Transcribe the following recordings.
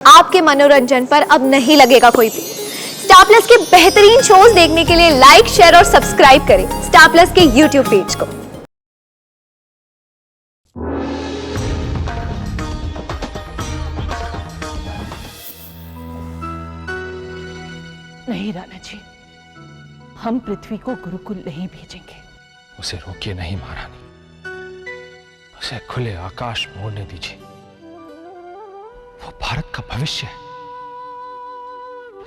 आपके मनोरंजन पर अब नहीं लगेगा कोई भी। स्टार प्लस के बेहतरीन शोज देखने के लिए लाइक, शेयर और सब्सक्राइब करें स्टार प्लस के यूट्यूब पेज को। नहीं राणा जी, हम पृथ्वी को गुरुकुल नहीं भेजेंगे। उसे रोकिए नहीं महारानी, उसे खुले आकाश में उड़ने दीजिए। वो भारत का भविष्य है।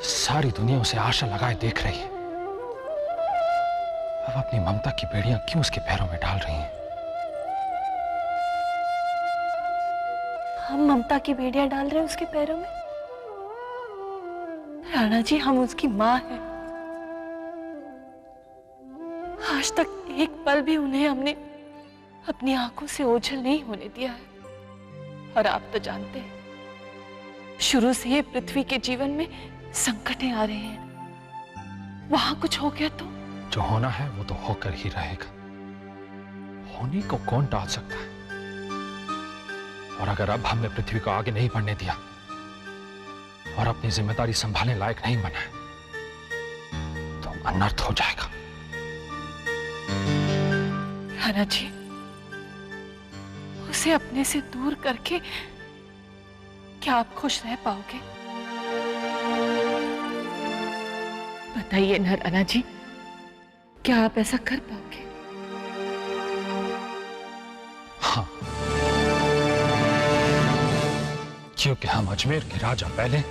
सारी दुनिया उसे आशा लगाए देख रही है। अब अपनी ममता की बेड़ियां क्यों उसके पैरों में डाल रही हैं? हम ममता की बेड़ियां डाल रहे हैं उसके पैरों में? राणा जी, हम उसकी मां हैं। आज तक एक पल भी उन्हें हमने अपनी आंखों से ओझल नहीं होने दिया है। और आप तो जानते हैं, शुरू से ही पृथ्वी के जीवन में संकटें आ रहे हैं। वहां कुछ हो गया तो जो होना है वो तो होकर ही रहेगा। होने को कौन टाल सकता है? और अगर अब हमने पृथ्वी को आगे नहीं बढ़ने दिया और अपनी जिम्मेदारी संभालने लायक नहीं बनाए तो अनर्थ हो जाएगा। राणा जी, उसे अपने से दूर करके क्या आप खुश रह पाओगे? बताइए ना राणा जी, क्या आप ऐसा कर पाओगे? हाँ, क्योंकि हम अजमेर के राजा पहले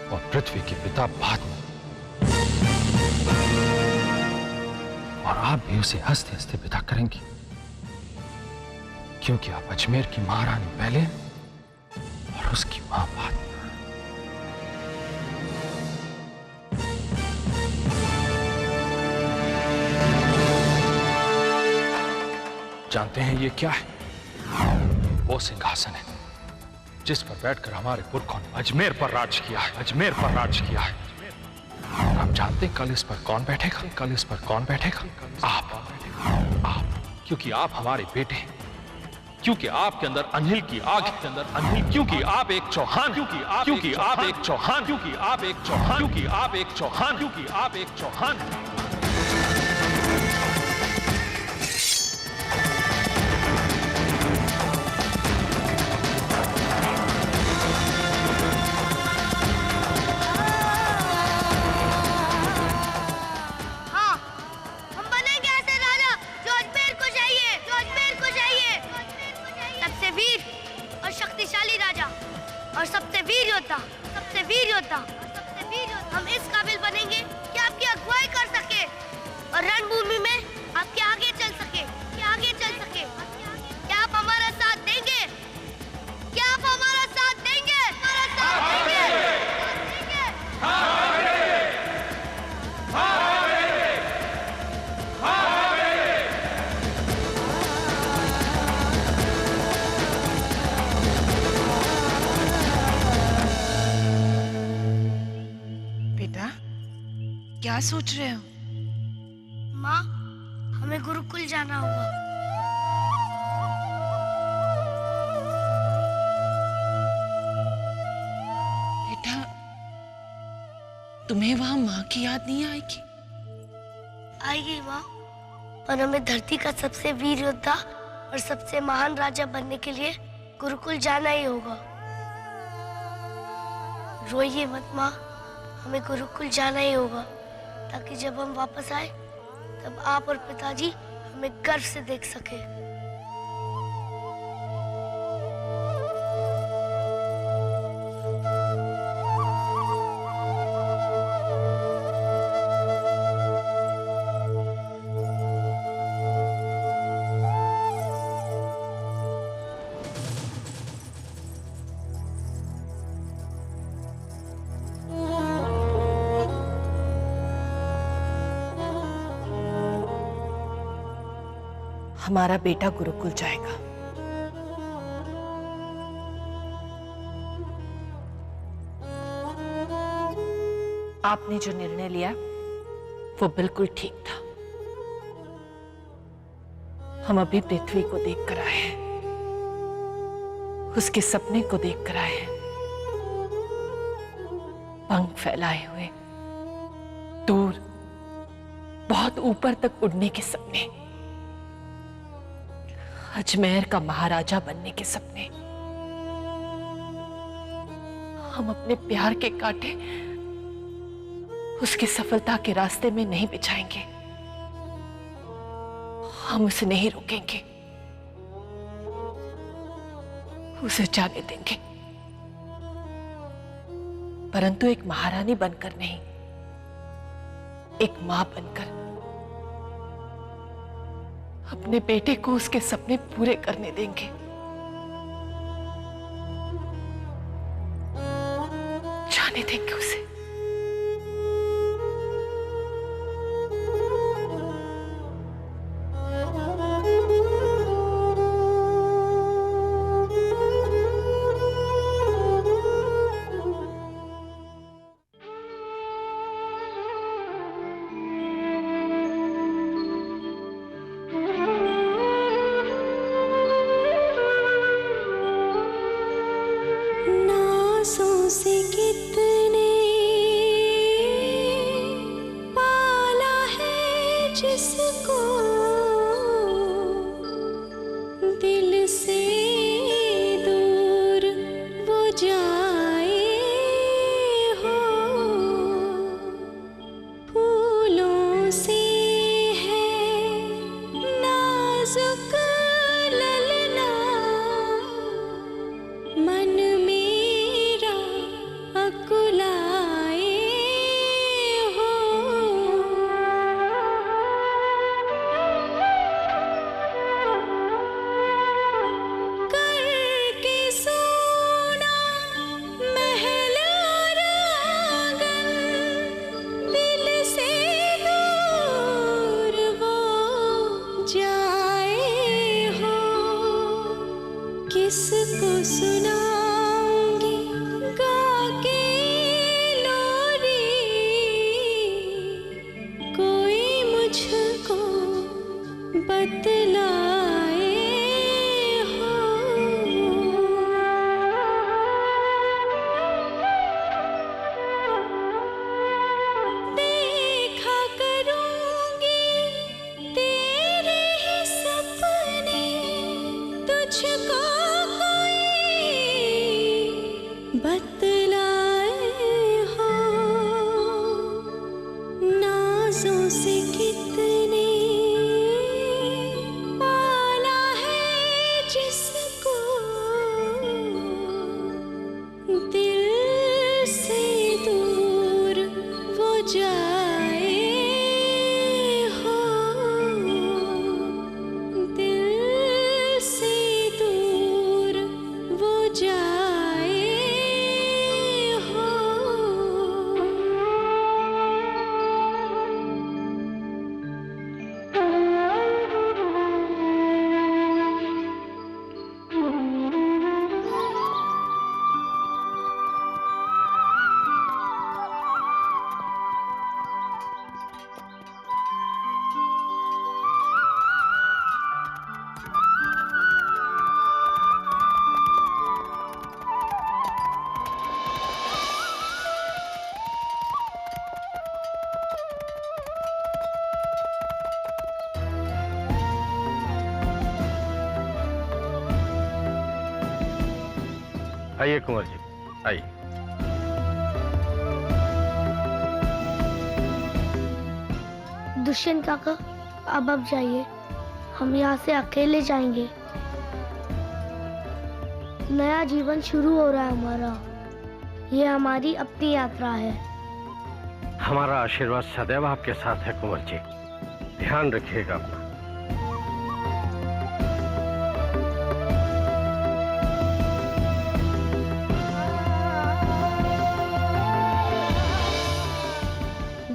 और पृथ्वी के पिता बाद में, और आप भी उसे हंसते हंसते विदा करेंगी, क्योंकि आप अजमेर की महारानी पहले और उसकी मां बाद में। जानते हैं ये क्या है? वो सिंहासन है जिस पर बैठकर हमारे पुरखों ने अजमेर पर राज किया है, अजमेर पर राज किया है। और हम जानते हैं कल इस पर कौन बैठेगा, कल इस पर कौन बैठेगा? आप, क्योंकि आप हमारे बेटे हैं, क्योंकि आपके अंदर अनिल की आग के अंदर अनिल, क्योंकि आप एक चौहान, क्योंकि आप एक चौहान, क्योंकि आप एक चौहान, क्योंकि आप एक चौहान, क्योंकि आप एक चौहान। और सबसे वीर योद्धा हम इस काबिल बनेंगे कि आपकी अगुवाई कर सके और रणभूमि में आपके आगे चल सके, क्या आप हमारा साथ देंगे? क्या आप हमारा साथ देंगे? क्या सोच रहे हो? माँ, हमें गुरुकुल जाना होगा। बेटा, तुम्हें वहां माँ की याद नहीं आएगी? आएगी माँ, और हमें धरती का सबसे वीर योद्धा और सबसे महान राजा बनने के लिए गुरुकुल जाना ही होगा। रोइए मत माँ, हमें गुरुकुल जाना ही होगा, ताकि जब हम वापस आए तब आप और पिताजी हमें गर्व से देख सके। हमारा बेटा गुरुकुल जाएगा। आपने जो निर्णय लिया वो बिल्कुल ठीक था। हम अभी पृथ्वी को देखकर आए हैं, उसके सपने को देखकर आए हैं। पंख फैलाए हुए दूर बहुत ऊपर तक उड़ने के सपने, अजमेर का महाराजा बनने के सपने। हम अपने प्यार के कांटे उसकी सफलता के रास्ते में नहीं बिछाएंगे, हम उसे नहीं रोकेंगे, उसे जाने देंगे, परंतु एक महारानी बनकर नहीं, एक मां बनकर अपने बेटे को उसके सपने पूरे करने देंगे। जाने देंगे उसे। नाज़ों से कितने पाला है जिसको, दिल से दूर वो जाए हो, फूलों से है नाजुक ललना, मन मेरा अकुलाए हो। करके सोना महल और आंगन, दिल से दूर वो जाए हो, किसको सुनाऊंगी गा के लोरी, कोई मुझको बतलाए हो। देखा करूंगी तेरे ही सपने, तुझको कोई बतलाए हो। नाज़ों से कितने पाला है जिसको, दिल से दूर वो जाए हो, दिल से दूर वो जाए हो। आइए कुंवर जी, आइए। दुष्यंत काका, अब जाइए, हम यहाँ से अकेले जाएंगे। नया जीवन शुरू हो रहा है हमारा, ये हमारी अपनी यात्रा है। हमारा आशीर्वाद सदैव आपके साथ है कुंवर जी, ध्यान रखिएगा अपना।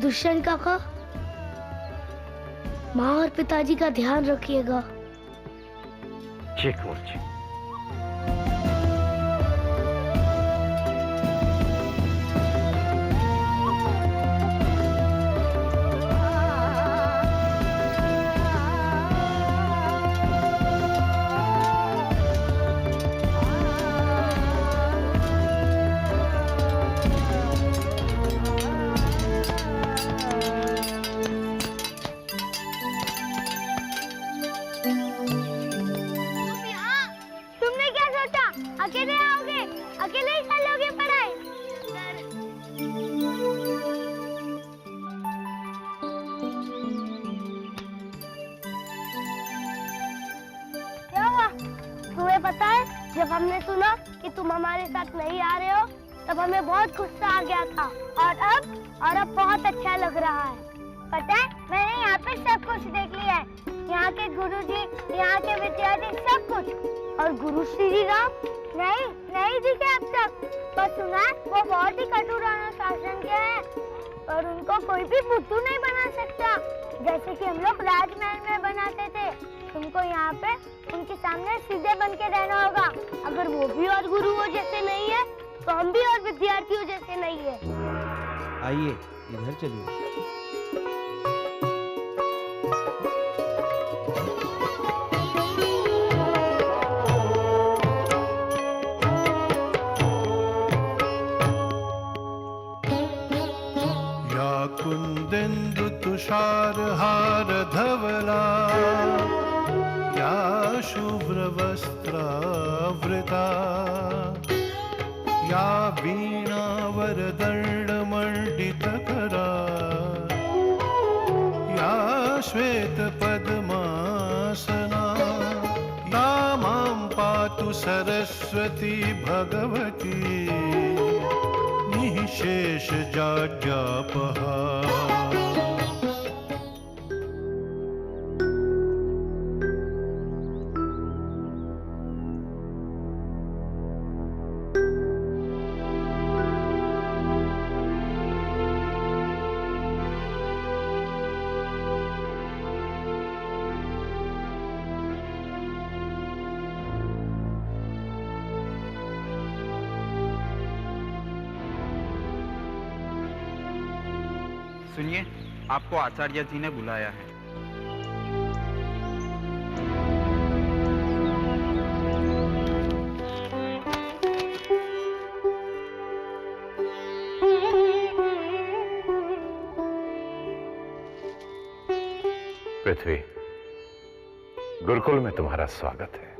दुष्यंत काका, माँ और पिताजी का ध्यान रखिएगा। जी कुंवर जी। जब हमने सुना कि तुम हमारे साथ नहीं आ रहे हो तब हमें बहुत गुस्सा आ गया था और अब बहुत अच्छा लग रहा है। पता है मैंने यहाँ पे सब कुछ देख लिया है, यहाँ के गुरुजी, यहाँ के विद्यार्थी, सब कुछ। और गुरु श्री राम नहीं दिखे अब तक, पर सुना है वो बहुत ही कठोर अनुशासन के हैं और उनको कोई भी बुद्धू नहीं बना सकता, जैसे कि हम लोग राजमहल में बनाते थे। तुमको यहाँ पे उनके सामने सीधे बन के रहना होगा। अगर वो भी और गुरुओं जैसे नहीं है तो हम भी और विद्यार्थियों जैसे नहीं है। आइए इधर चलिए। कुंदेन्दु तुषार हार धवला या शुभ्र वस्त्रावृता या वीणा वरदंड मंडितकरा या श्वेत पद्मासना या मां पातु सरस्वती भगवती निःशेष जाड्यापहा। सुनिए, आपको आचार्य जी ने बुलाया है। पृथ्वी, गुरुकुल में तुम्हारा स्वागत है।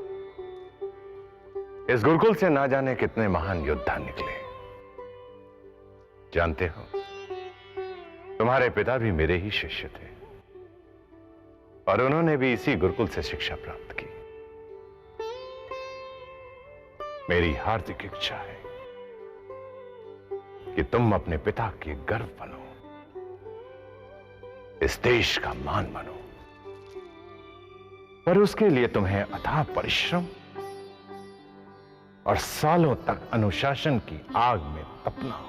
इस गुरुकुल से ना जाने कितने महान योद्धा निकले। जानते हो, तुम्हारे पिता भी मेरे ही शिष्य थे और उन्होंने भी इसी गुरुकुल से शिक्षा प्राप्त की। मेरी हार्दिक इच्छा है कि तुम अपने पिता के गर्व बनो, इस देश का मान बनो, पर उसके लिए तुम्हें अथाह परिश्रम और सालों तक अनुशासन की आग में तपना होगा।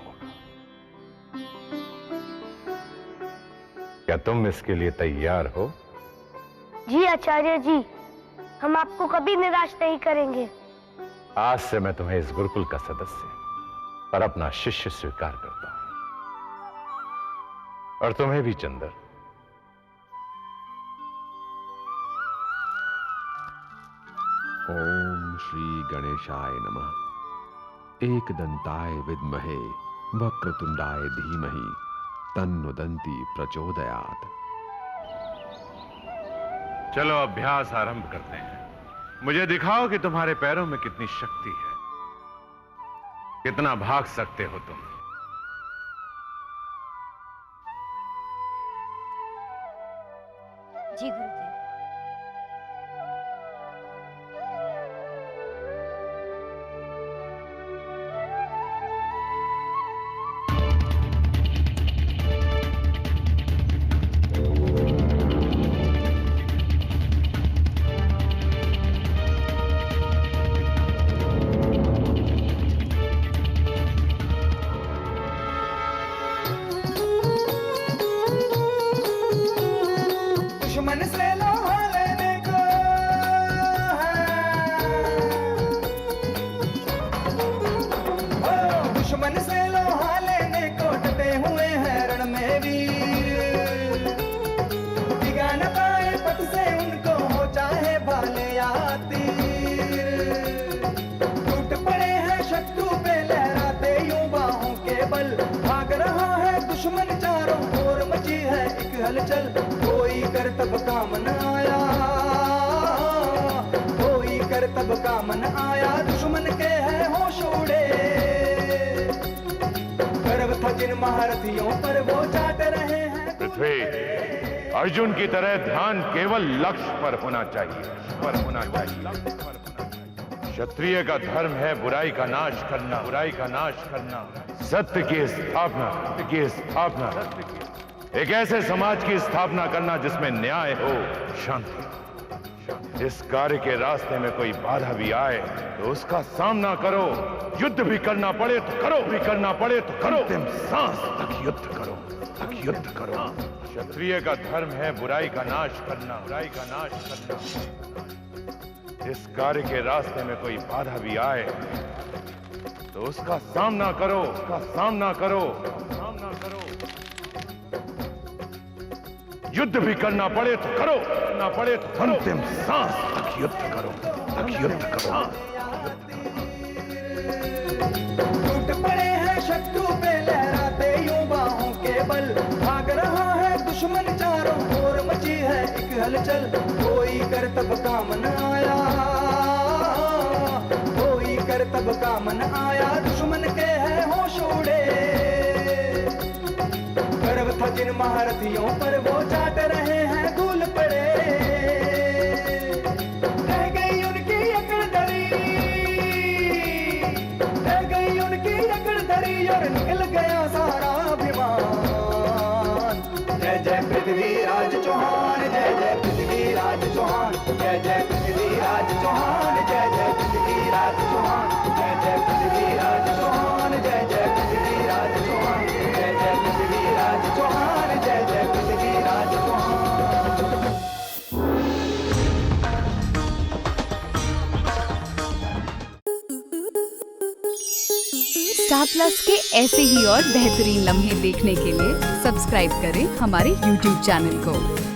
क्या तुम इसके लिए तैयार हो? जी आचार्य जी, हम आपको कभी निराश नहीं करेंगे। आज से मैं तुम्हें इस गुरुकुल का सदस्य और अपना शिष्य स्वीकार करता हूं, और तुम्हें भी चंदर। ओम श्री गणेशाय नमः। एकदंताय विद्महे वक्रतुंडाय धीमहि तन्नो दन्ति प्रचोदयात्। चलो अभ्यास आरंभ करते हैं। मुझे दिखाओ कि तुम्हारे पैरों में कितनी शक्ति है, कितना भाग सकते हो तुम। जी गुरुदेव। हलचल कोई करतब काम न आया, कोई करतब काम न आया, दुश्मन के है होश उड़े। गर्व था जिन महारथियों पर वो चाट रहे हैं। पृथ्वी, अर्जुन की तरह ध्यान केवल लक्ष्य पर होना चाहिए, पर होना चाहिए। क्षत्रिय का धर्म है बुराई का नाश करना, बुराई का नाश करना, सत्य की स्थापना, सत्य की स्थापना, एक ऐसे समाज की स्थापना करना जिसमें न्याय हो, शांति। जिस कार्य के रास्ते में कोई बाधा भी आए तो उसका सामना करो, युद्ध भी करना पड़े तो करो, भी करना पड़े तो करो, अंतिम सांस तक युद्ध करो, तक युद्ध करो। क्षत्रिय का धर्म है बुराई का नाश करना, बुराई का नाश करना। जिस कार्य के रास्ते में कोई बाधा भी आए तो उसका सामना करो, उसका सामना करो, सामना करो। युद्ध भी करना पड़े तो करो, करना पड़े तो करो, अंतिम सांस तक युद्ध करो, तक युद्ध करो। टूट पड़े हैं शत्रु पे लहराते यूं बाहों के बल, भाग रहा है दुश्मन चारों ओर, मची है एक हलचल। कोई करतब का मन आया, कोई करतब का मन आया, दुश्मन के है होश उड़े। गर्व था जिन महारथियों पर वो चाट रहे हैं धूल पड़े। रह गई उनकी अकड़ धरी, रह गई उनकी अकड़ धरी और निकल गया सारा अभिमान। जय जय पृथ्वीराज चौहान, जय जय पृथ्वीराज चौहान, जय जय पृथ्वीराज चौहान, जय जय पृथ्वीराज चौहान, जय जय पृथ्वीराज चौहान, जय जय पृथ्वीराज चौहान, जय जय पृथ्वीराज चौहान, जय जय पृथ्वीराज चौहान। स्टार प्लस के ऐसे ही और बेहतरीन लम्हे देखने के लिए सब्सक्राइब करें हमारे YouTube चैनल को।